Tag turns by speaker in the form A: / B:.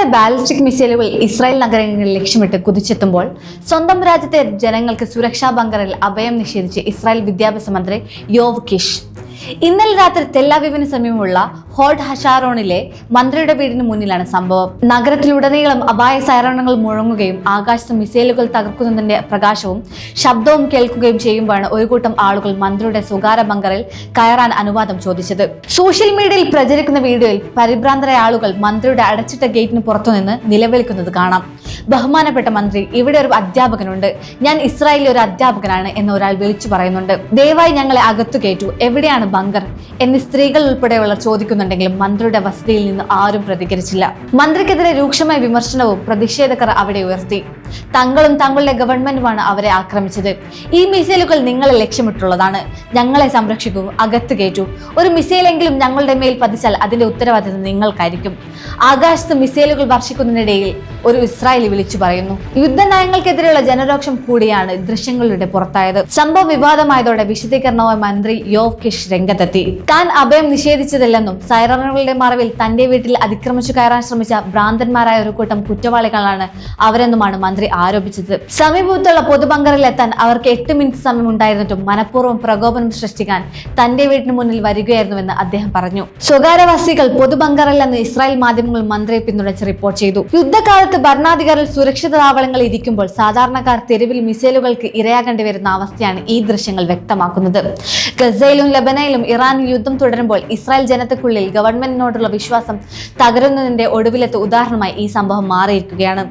A: അമേരിക്കയുടെ ബാലിസ്റ്റിക് മിസൈലുകൾ ഇസ്രായേൽ നഗരങ്ങളിൽ ലക്ഷ്യമിട്ട് കുതിച്ചെത്തുമ്പോൾ സ്വന്തം രാജ്യത്തെ ജനങ്ങൾക്ക് സുരക്ഷാ ബങ്കറിൽ അഭയം നിഷേധിച്ച് ഇസ്രായേൽ വിദ്യാഭ്യാസ മന്ത്രി യോവ് കിഷ്. ഇന്നലെ രാത്രി തെല്ലാവിവിന് സമീപമുള്ള ഹോഡ് ഹഷാരോണിലെ മന്ത്രിയുടെ വീടിന് മുന്നിലാണ് സംഭവം. നഗരത്തിലുടനീളം അപായ സൈറണുകൾ മുഴങ്ങുകയും ആകാശത്ത് മിസൈലുകൾ തകർക്കുന്നതിന്റെ പ്രകാശവും ശബ്ദവും കേൾക്കുകയും ചെയ്യുമ്പോഴാണ് ഒരു കൂട്ടം ആളുകൾ മന്ത്രിയുടെ സ്വകാര്യ ബങ്കറിൽ കയറാൻ അനുവാദം ചോദിച്ചത്. സോഷ്യൽ മീഡിയയിൽ പ്രചരിക്കുന്ന വീഡിയോയിൽ പരിഭ്രാന്തരായ ആളുകൾ മന്ത്രിയുടെ അടച്ചിട്ട ഗേറ്റിന് പുറത്തുനിന്ന് നിലവിളിക്കുന്നത് കാണാം. ബഹുമാനപ്പെട്ട മന്ത്രി, ഇവിടെ ഒരു അധ്യാപകനുണ്ട്, ഞാൻ ഇസ്രായേലിലെ ഒരു അധ്യാപകനാണ് എന്ന് ഒരാൾ വിളിച്ചു പറയുന്നുണ്ട്. ദയവായി ഞങ്ങളെ അകത്തു കയറ്റൂ, എവിടെയാണ് ബങ്കർ എന്നീ സ്ത്രീകൾ ഉൾപ്പെടെയുള്ളവർ ചോദിക്കുന്നുണ്ടെങ്കിലും മന്ത്രിയുടെ വസതിയിൽ നിന്ന് ആരും പ്രതികരിച്ചില്ല. മന്ത്രിക്കെതിരെ രൂക്ഷമായ വിമർശനവും പ്രതിഷേധക്കാർ അവിടെ ഉയർത്തി. തങ്ങളും തങ്ങളുടെ ഗവൺമെന്റുമാണ് അവരെ ആക്രമിച്ചത്. ഈ മിസൈലുകൾ നിങ്ങളെ ലക്ഷ്യമിട്ടുള്ളതാണ്, ഞങ്ങളെ സംരക്ഷിക്കൂ, അകത്ത് കയറ്റൂ. ഒരു മിസൈലെങ്കിലും ഞങ്ങളുടെ മേൽ പതിച്ചാൽ അതിന്റെ ഉത്തരവാദിത്തം നിങ്ങൾക്കായിരിക്കും. ആകാശത്ത് മിസൈലുകൾ വർഷിക്കുന്നതിനിടയിൽ ഒരു ഇസ്രായേലി വിളിച്ചു പറയുന്നു. യുദ്ധനയങ്ങൾക്കെതിരെയുള്ള ജനരോക്ഷം കൂടിയാണ് ദൃശ്യങ്ങളിലൂടെ പുറത്തായത്. സംഭവം വിവാദമായതോടെ വിശദീകരണവുമായി മന്ത്രി യോവ് കിഷ് രംഗത്തെത്തി. താൻ അഭയം നിഷേധിച്ചതില്ലെന്നും സൈറണുകളുടെ മറവിൽ തന്റെ വീട്ടിൽ അതിക്രമിച്ചു കയറാൻ ശ്രമിച്ച ഭ്രാന്തന്മാരായ ഒരു കൂട്ടം കുറ്റവാളികളാണ് അവരെന്നുമാണ് മന്ത്രി ആരോപിച്ചത്. സമീപത്തുള്ള പൊതുബങ്കറിൽ എത്താൻ അവർക്ക് 8 മിനിറ്റ് സമയം ഉണ്ടായിരുന്നിട്ടും മനഃപൂർവ്വം പ്രകോപനം സൃഷ്ടിക്കാൻ തന്റെ വീട്ടിന് മുന്നിൽ വരികയായിരുന്നുവെന്ന് അദ്ദേഹം പറഞ്ഞു. സ്വകാര്യവാസികൾ പൊതുബങ്കറിലെന്ന് ഇസ്രായേൽ മാധ്യമങ്ങൾ മന്ത്രിയെ പിന്തുണച്ച് റിപ്പോർട്ട് ചെയ്തു. യുദ്ധകാലത്ത് ഭരണാധികാരികൾ സുരക്ഷിത താവളങ്ങളിൽ ഇരിക്കുമ്പോൾ സാധാരണക്കാർ തെരുവിൽ മിസൈലുകൾക്ക് ഇരയാകേണ്ടി വരുന്ന അവസ്ഥയാണ് ഈ ദൃശ്യങ്ങൾ വ്യക്തമാക്കുന്നത്. ഗസയിലും ലബനനിലും ഇറാനിൽ യുദ്ധം തുടരുമ്പോൾ ഇസ്രായേൽ ജനതയ്ക്കുള്ളിൽ ഗവൺമെന്റിനോടുള്ള വിശ്വാസം തകരുന്നതിന്റെ ഒടുവിലത്തെ ഉദാഹരണമായി ഈ സംഭവം മാറിയിരിക്കുകയാണ്.